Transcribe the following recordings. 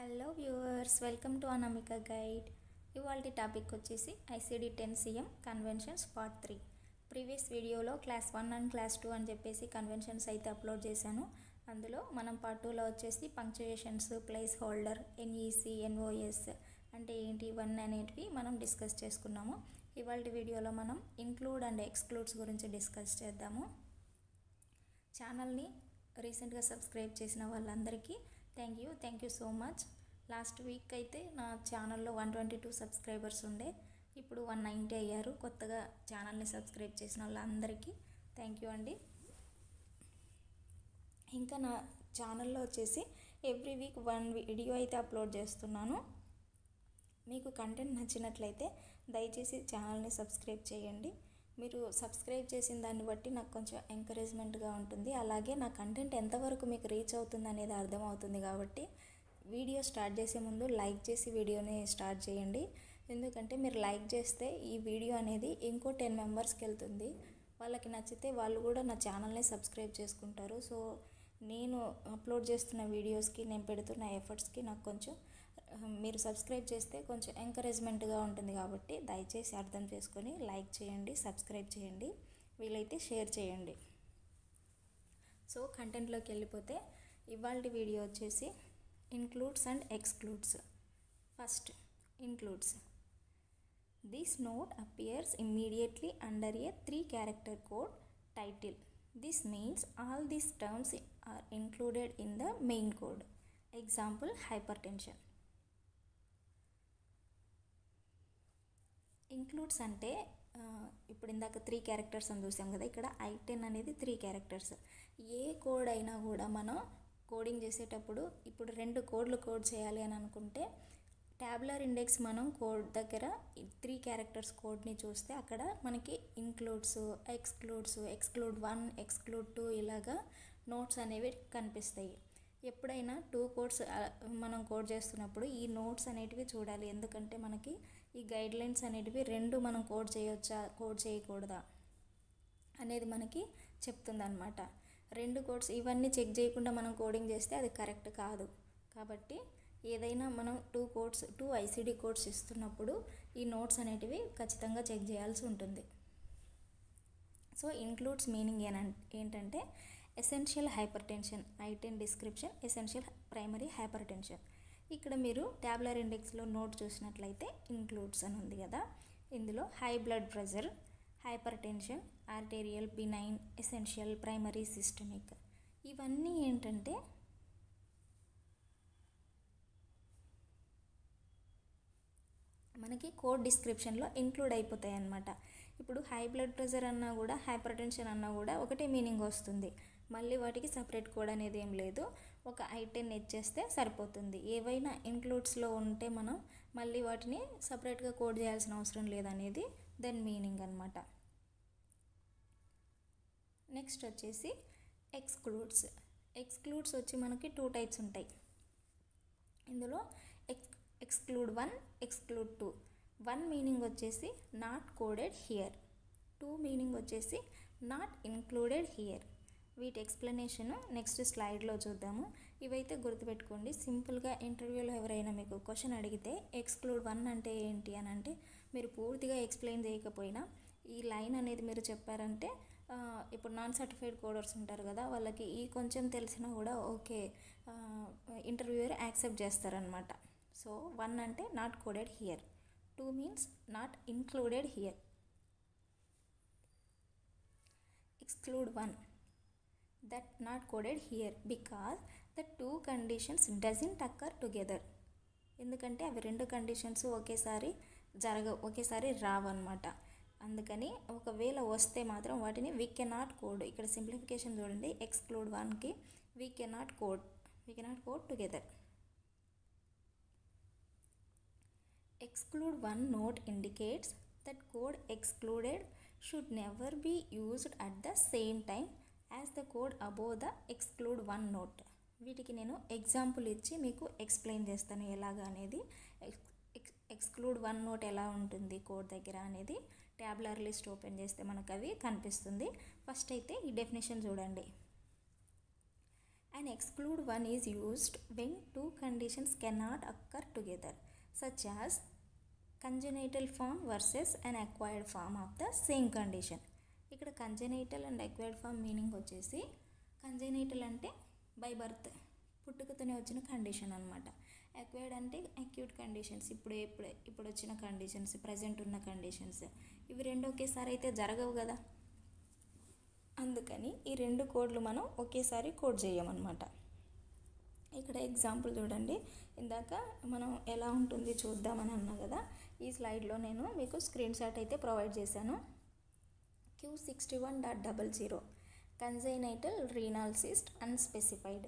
Hello viewers, welcome to Anamika guide. ఇవాళ topic వచ్చేసి ICD-10 CM conventions part 3. Previous వీడియోలో class 1 and class 2 అని చెప్పేసి కన్వెన్షన్స్ అయితే అప్లోడ్ చేశాను. అందులో మనం పార్ట్ 2లో వచ్చేసి punctuations, place holder, NEC, NOS అంటే ఏంటి ఇవన్నీ అనేటివి మనం డిస్కస్ చేసుకున్నాము. ఇవాళ వీడియోలో మనం ఇంక్లూడ్ అండ్ ఎక్స్క్లూడ్స్ గురించి డిస్కస్ చేద్దాము. ఛానల్ని రీసెంట్గా సబ్స్క్రైబ్ చేసిన వాళ్ళందరికీ thank you so much. Last week అయితే నా ఛానల్లో 122 సబ్స్క్రైబర్స్ ఉండే, ఇప్పుడు 190 అయ్యారు. కొత్తగా ఛానల్ని సబ్స్క్రైబ్ చేసిన వాళ్ళందరికీ థ్యాంక్ యూ అండి. ఇంకా నా ఛానల్లో వచ్చేసి ఎవ్రీ వీక్ 1 వీడియో అయితే అప్లోడ్ చేస్తున్నాను. మీకు కంటెంట్ నచ్చినట్లయితే దయచేసి ఛానల్ని సబ్స్క్రైబ్ చేయండి. మీరు సబ్స్క్రైబ్ చేసిన దాన్ని బట్టి నాకు కొంచెం ఎంకరేజ్మెంట్గా ఉంటుంది. అలాగే నా కంటెంట్ ఎంతవరకు మీకు రీచ్ అవుతుంది అనేది అర్థమవుతుంది. కాబట్టి వీడియో స్టార్ట్ చేసే ముందు లైక్ చేసి వీడియోని స్టార్ట్ చేయండి. ఎందుకంటే మీరు లైక్ చేస్తే ఈ వీడియో అనేది ఇంకో 10 మెంబర్స్కి వెళ్తుంది. వాళ్ళకి నచ్చితే వాళ్ళు కూడా నా ఛానల్ని సబ్స్క్రైబ్ చేసుకుంటారు. సో నేను అప్లోడ్ చేస్తున్న వీడియోస్కి, నేను పెడుతున్న ఎఫర్ట్స్కి నాకు కొంచెం మీరు సబ్స్క్రైబ్ చేస్తే కొంచెం ఎంకరేజ్మెంట్గా ఉంటుంది. కాబట్టి దయచేసి అర్థం చేసుకొని లైక్ చేయండి, సబ్స్క్రైబ్ చేయండి, వీలైతే షేర్ చేయండి. సో కంటెంట్లోకి వెళ్ళిపోతే ఇవాళ వీడియో వచ్చేసి includes and excludes. First includes. This note appears immediately under A 3-character code title. This means all these terms are included in the main code. Example, hypertension. Includes అంటే ఇప్పుడు ఇందాక 3 characters అని చూసాం కదా, ఇక్కడ I10 అనేది 3 characters. ఏ code అయినా కూడా మనం కోడింగ్ చేసేటప్పుడు ఇప్పుడు 2 కోడ్లు కోడ్ చేయాలి అని అనుకుంటే ట్యాబులర్ ఇండెక్స్ మనం కోడ్ దగ్గర 3 characters కోడ్ని చూస్తే అక్కడ మనకి ఇంక్లూడ్స్, ఎక్స్క్లూడ్ 1, ఎక్స్క్లూడ్ 2 ఇలాగా నోట్స్ అనేవి కనిపిస్తాయి. ఎప్పుడైనా 2 కోడ్స్ మనం కోడ్ చేస్తున్నప్పుడు ఈ నోట్స్ అనేటివి చూడాలి. ఎందుకంటే మనకి ఈ గైడ్లైన్స్ అనేటివి 2 మనం కోడ్ చేయొచ్చా, కోడ్ చేయకూడదా అనేది మనకి చెప్తుంది అన్నమాట. 2 కోడ్స్ ఇవన్నీ చెక్ చేయకుండా మనం కోడింగ్ చేస్తే అది కరెక్ట్ కాదు. కాబట్టి ఏదైనా మనం 2 ICD కోడ్స్ ఇస్తున్నప్పుడు ఈ నోట్స్ అనేటివి ఖచ్చితంగా చెక్ చేయాల్సి ఉంటుంది. సో ఇంక్లూడ్స్ మీనింగ్ ఏంటంటే essential hypertension, I10 description, essential primary hypertension. ఇక్కడ మీరు ట్యాబులర్ ఇండెక్స్లో నోట్ చూసినట్లయితే ఇంక్లూడ్స్ అని ఉంది కదా, ఇందులో high blood pressure, hypertension, arterial, benign, essential, primary, systemic ఇవన్నీ ఏంటంటే మనకి కోడ్ డిస్క్రిప్షన్లో ఇంక్లూడ్ అయిపోతాయి అన్నమాట. ఇప్పుడు హై బ్లడ్ ప్రెషర్ అన్నా కూడా, హైపర్ టెన్షన్ అన్నా కూడా ఒకటే మీనింగ్ వస్తుంది. మళ్ళీ వాటికి సపరేట్ కోడ్ అనేది ఏం లేదు. ఒక I10 ఇచ్చేస్తే సరిపోతుంది. ఏవైనా ఇంక్లూడ్స్లో ఉంటే మనం మళ్ళీ వాటిని సపరేట్గా కోడ్ చేయాల్సిన అవసరం లేదనేది దాని మీనింగ్ అన్నమాట. నెక్స్ట్ వచ్చేసి ఎక్స్క్లూడ్స్ వచ్చి మనకి 2 టైప్స్ ఉంటాయి. ఇందులో ఎక్స్క్లూడ్ 1, ఎక్స్క్లూడ్ 2. 1 మీనింగ్ వచ్చేసి నాట్ కోడెడ్ హియర్, 2 మీనింగ్ వచ్చేసి నాట్ ఇన్క్లూడెడ్ హియర్. వీటి ఎక్స్ప్లెనేషన్ నెక్స్ట్ స్లైడ్లో చూద్దాము. ఇవైతే గుర్తుపెట్టుకోండి. సింపుల్గా ఇంటర్వ్యూలో ఎవరైనా మీకు క్వశ్చన్ అడిగితే ఎక్స్క్లూడ్ 1 అంటే ఏంటి అని అంటే మీరు పూర్తిగా ఎక్స్ప్లెయిన్ చేయకపోయినా ఈ లైన్ అనేది మీరు చెప్పారంటే ఇప్పుడు నాన్ సర్టిఫైడ్ కోడర్స్ ఉంటారు కదా, వాళ్ళకి ఈ కొంచెం తెలిసినా కూడా ఓకే ఇంటర్వ్యూయర్ యాక్సెప్ట్ చేస్తారనమాట. సో 1 అంటే not coded here, 2 means not included here. Exclude 1 that not coded here because the 2 conditions doesn't occur together. ఎందుకంటే అవి 2 కండిషన్స్ ఒకేసారి రావన్నమాట. అందుకని ఒకవేళ వస్తే మాత్రం వాటిని వీ కెనాట్ కోడ్. ఇక్కడ సింప్లిఫికేషన్ చూడండి, ఎక్స్క్లూడ్ 1కి we cannot code together. Exclude 1 note indicates that code excluded should never be used at the same time as the code above the exclude 1 note. వీటికి నేను ఎగ్జాంపుల్ ఇచ్చి మీకు explain చేస్తాను ఎలాగా అనేది. ఎక్స్క్లూడ్ 1 నోట్ ఎలా ఉంటుంది కోడ్ దగ్గర అనేది ట్యాబులర్ లిస్ట్ ఓపెన్ చేస్తే మనకు అవి కనిపిస్తుంది. ఫస్ట్ అయితే ఈ డెఫినేషన్ చూడండి. An exclude one is used when two conditions cannot occur together, such as congenital form versus an acquired form of the same condition. ఇక్కడ కంజెనైటల్ అండ్ అక్వైర్డ్ ఫామ్ మీనింగ్ వచ్చేసి, కంజెనైటల్ అంటే బై బర్త్ పుట్టుకతోనే వచ్చిన condition అనమాట. Acquired అంటే acute conditions, ఇప్పుడు వచ్చిన conditions, present ఉన్న కండిషన్స్, ఇవి రెండు ఒకేసారి అయితే జరగవు కదా. అందుకని ఈ రెండు కోడ్లు మనం ఒకేసారి కోడ్ చేయమన్నమాట. ఇక్కడ ఎగ్జాంపుల్ చూడండి, ఇందాక మనం ఎలా ఉంటుంది చూద్దామని అన్నా కదా. ఈ స్లైడ్లో నేను మీకు స్క్రీన్ షాట్ అయితే ప్రొవైడ్ చేశాను. Q61.00 congenital renal cyst unspecified.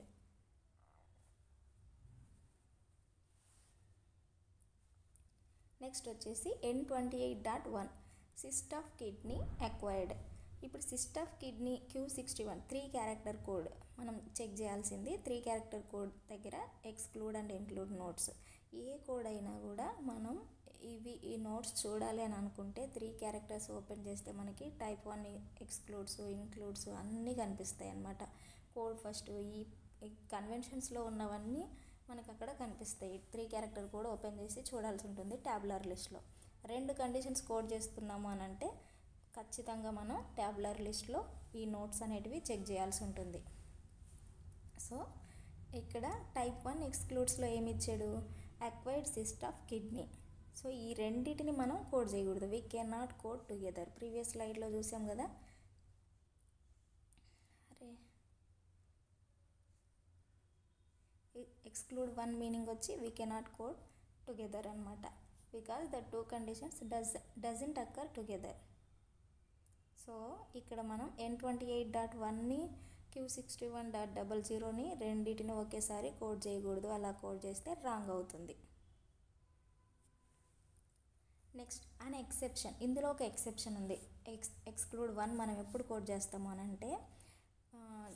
Next వచ్చేసి N28.1 cyst of kidney acquired. ఇప్పుడు cyst of kidney Q61 3 character code మనం చెక్ చేయాల్సింది. 3 క్యారెక్టర్ కోడ్ దగ్గర exclude and include notes, A code అయినా కూడా మనం ఈ నోట్స్ చూడాలి అని అనుకుంటే 3 క్యారెక్టర్స్ ఓపెన్ చేస్తే మనకి టైప్ 1 ఎక్స్క్లూడ్స్, ఇంక్లూడ్స్ అన్నీ కనిపిస్తాయి అన్నమాట. కోడ్ ఫస్ట్ ఈ కన్వెన్షన్స్లో ఉన్నవన్నీ మనకు అక్కడ కనిపిస్తాయి. 3 క్యారెక్టర్ కోడ్ ఓపెన్ చేసి చూడాల్సి ఉంటుంది ట్యాబులర్ లిస్ట్లో. 2 కండిషన్స్ కోడ్ చేస్తున్నాము అని అంటే ఖచ్చితంగా మనం ట్యాబులర్ లిస్ట్లో ఈ నోట్స్ అనేటివి చెక్ చేయాల్సి ఉంటుంది. సో ఇక్కడ టైప్ 1 ఎక్స్క్లూడ్స్లో ఏమి ఇచ్చాడు, acquired cyst of kidney. So ఈ రెండింటిని మనం కోడ్ చేయకూడదు. We can not code together. Previous స్లైడ్లో చూసాం కదా. ఎక్స్క్లూడ్ 1 మీనింగ్ వచ్చి we can not code together అనమాట, because the 2 conditions doesn't occur together. So ఇక్కడ మనం N28.1ని Q61.00ని రెండింటిని ఒకేసారి కోడ్ చేయకూడదు. అలా కోడ్ చేస్తే రాంగ్ అవుతుంది. Next an exception. ఇందులో ఒక ఎక్సెప్షన్ ఉంది. ఎక్స్క్లూడ్ 1 మనం ఎప్పుడు కోడ్ చేస్తాము అని అంటే,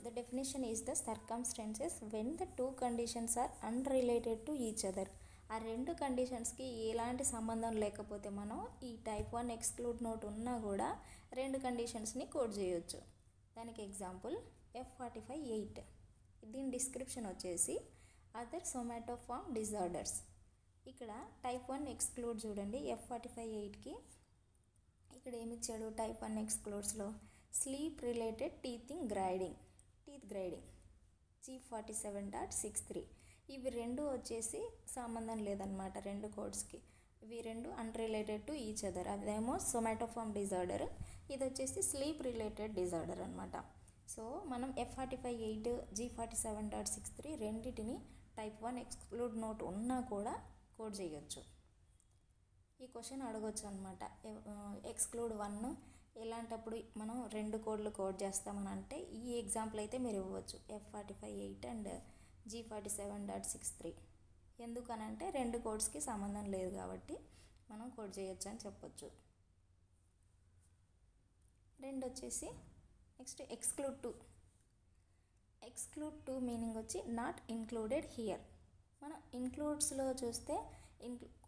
the definition is the circumstances when the 2 conditions are unrelated to each other. ఆ 2 కండిషన్స్కి ఎలాంటి సంబంధం లేకపోతే మనం ఈ టైప్ 1 ఎక్స్క్లూడ్ నోట్ ఉన్నా కూడా 2 కండిషన్స్ని కోడ్ చేయొచ్చు. దానికి ఎగ్జాంపుల్ F45-8. దీని డిస్క్రిప్షన్ వచ్చేసి అదర్ సోమాటోఫార్మ్ డిజార్డర్స్. ఇక్కడ టైప్ 1 ఎక్స్క్లూడ్ చూడండి. F45-8కి ఇక్కడ ఏమిచ్చాడు, టైప్ 1 ఎక్స్క్లూడ్స్లో sleep related teeth grinding G47.63. ఇవి రెండు వచ్చేసి సంబంధం లేదనమాట 2 కోడ్స్కి. ఇవి రెండు అన్రిలేటెడ్ టు ఈచ్ అదర్. అదేమో సోమాటోఫార్మ్ డిజార్డర్, ఇది వచ్చేసి స్లీప్ రిలేటెడ్ డిజార్డర్ అనమాట. సో మనం F45-8 G47.63 రెండింటిని టైప్ 1 ఎక్స్క్లూడ్ నోట్ ఉన్నా కూడా కోడ్ చేయొచ్చు. ఈ క్వశ్చన్ అడగొచ్చు అనమాట. ఎక్స్క్లూడ్ 1 ఎలాంటప్పుడు మనం 2 కోడ్లు కోడ్ చేస్తామని అంటే ఈ ఎగ్జాంపుల్ అయితే మీరు ఇవ్వచ్చు, F45-8 అండ్ G47.63. ఎందుకనంటే 2 కోడ్స్కి సంబంధం లేదు కాబట్టి మనం కోడ్ చేయొచ్చు అని చెప్పొచ్చు. రెండు వచ్చేసి నెక్స్ట్ ఎక్స్క్లూడ్ 2 మీనింగ్ వచ్చి నాట్ ఇన్క్లూడెడ్ హియర్. మనం ఇంక్లూడ్స్లో చూస్తే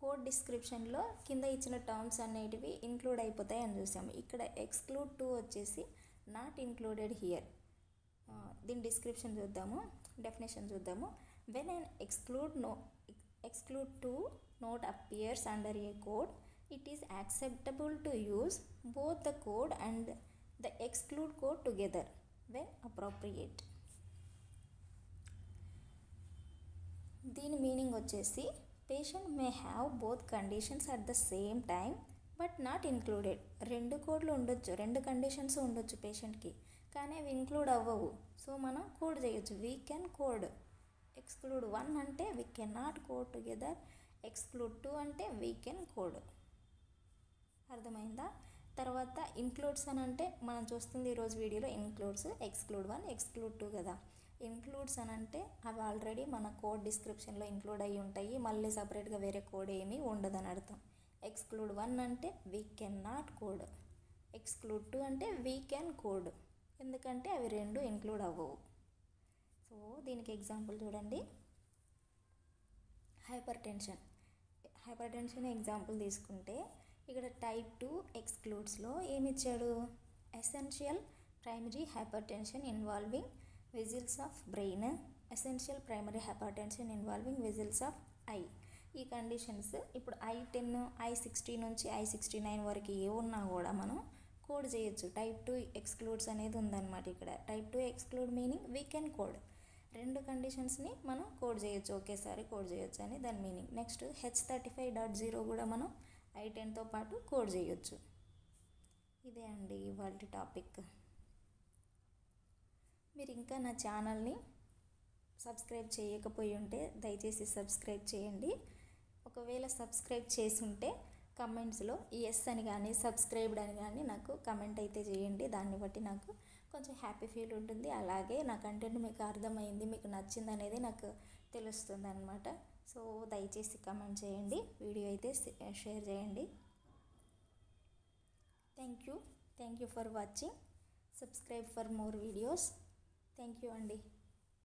కోడ్ డిస్క్రిప్షన్లో కింద ఇచ్చిన టర్మ్స్ అనేటివి ఇంక్లూడ్ అయిపోతాయి అని చూసాము. ఇక్కడ ఎక్స్క్లూడ్ 2 వచ్చేసి నాట్ ఇన్క్లూడెడ్ హియర్. దీని డిస్క్రిప్షన్ చూద్దాము, డెఫినేషన్ చూద్దాము. When an exclude 2 note appears under a code, it is acceptable to use both the code and the exclude code together when appropriate. దీని మీనింగ్ వచ్చేసి patient may have both conditions at the same time but not included. 2 కోడ్లు ఉండొచ్చు, 2 conditions ఉండొచ్చు పేషెంట్కి, కానీ అవి include అవ్వవు. So మనం కోడ్ చేయొచ్చు. We can code. ఎక్స్క్లూడ్ 1 అంటే we can not code together. Exclude 2 అంటే వీ కెన్ కోడ్. అర్థమైందా? తర్వాత ఇంక్లూడ్స్ అని అంటే మనం చూస్తుంది ఈరోజు వీడియోలో ఇంక్లూడ్స్ ఎక్స్క్లూడ్ 1 ఎక్స్క్లూడ్ 2 కదా. ఇంక్లూడ్స్ అని అంటే అవి ఆల్రెడీ మన కోడ్ డిస్క్రిప్షన్లో ఇంక్లూడ్ అయ్యి ఉంటాయి, మళ్ళీ సపరేట్గా వేరే కోడ్ ఏమీ ఉండదని అర్థం. ఎక్స్క్లూడ్ 1 అంటే we can not code, exclude 2 అంటే వీ కెన్ కోడ్, ఎందుకంటే అవి 2 ఇంక్లూడ్ అవ్వవు. సో దీనికి ఎగ్జాంపుల్ చూడండి, హైపర్ టెన్షన్ ఎగ్జాంపుల్ తీసుకుంటే ఇక్కడ టైప్ 2 ఎక్స్క్లూడ్స్లో ఏమిచ్చాడు, essential primary hypertension involving vessels of brain, essential primary hypertension involving vessels of eye. ఈ కండిషన్స్ ఇప్పుడు I10 I60 నుంచి I69 వరకు ఏ ఉన్నా కూడా మనం కోడ్ చేయొచ్చు. టైప్ 2 ఎక్స్క్లూడ్స్ అనేది ఉందన్నమాట. ఇక్కడ type 2 exclude meaning we can code. రెండు కండిషన్స్ని మనం కోడ్ చేయొచ్చు, ఒకేసారి కోడ్ చేయొచ్చు అని దాని మీనింగ్. నెక్స్ట్ H35.0 కూడా మనం I10తో పాటు కోడ్ చేయొచ్చు. ఇదే అండి ఇవాళ టాపిక్. మీరు ఇంకా నా ఛానల్ని సబ్స్క్రైబ్ చేయకపోయి ఉంటే దయచేసి సబ్స్క్రైబ్ చేయండి. ఒకవేళ సబ్స్క్రైబ్ చేసి ఉంటే కమెంట్స్లో ఎస్ అని కానీ సబ్స్క్రైబ్డ్ అని కానీ నాకు కమెంట్ అయితే చేయండి. దాన్ని బట్టి నాకు కొంచెం హ్యాపీ ఫీల్ ఉంటుంది. అలాగే నా కంటెంట్ మీకు అర్థమైంది, మీకు నచ్చింది అనేది నాకు తెలుస్తుంది అన్నమాట. సో దయచేసి కమెంట్ చేయండి, వీడియో అయితే షేర్ చేయండి. Thank you for watching. Subscribe for more videos. Thank you అండి.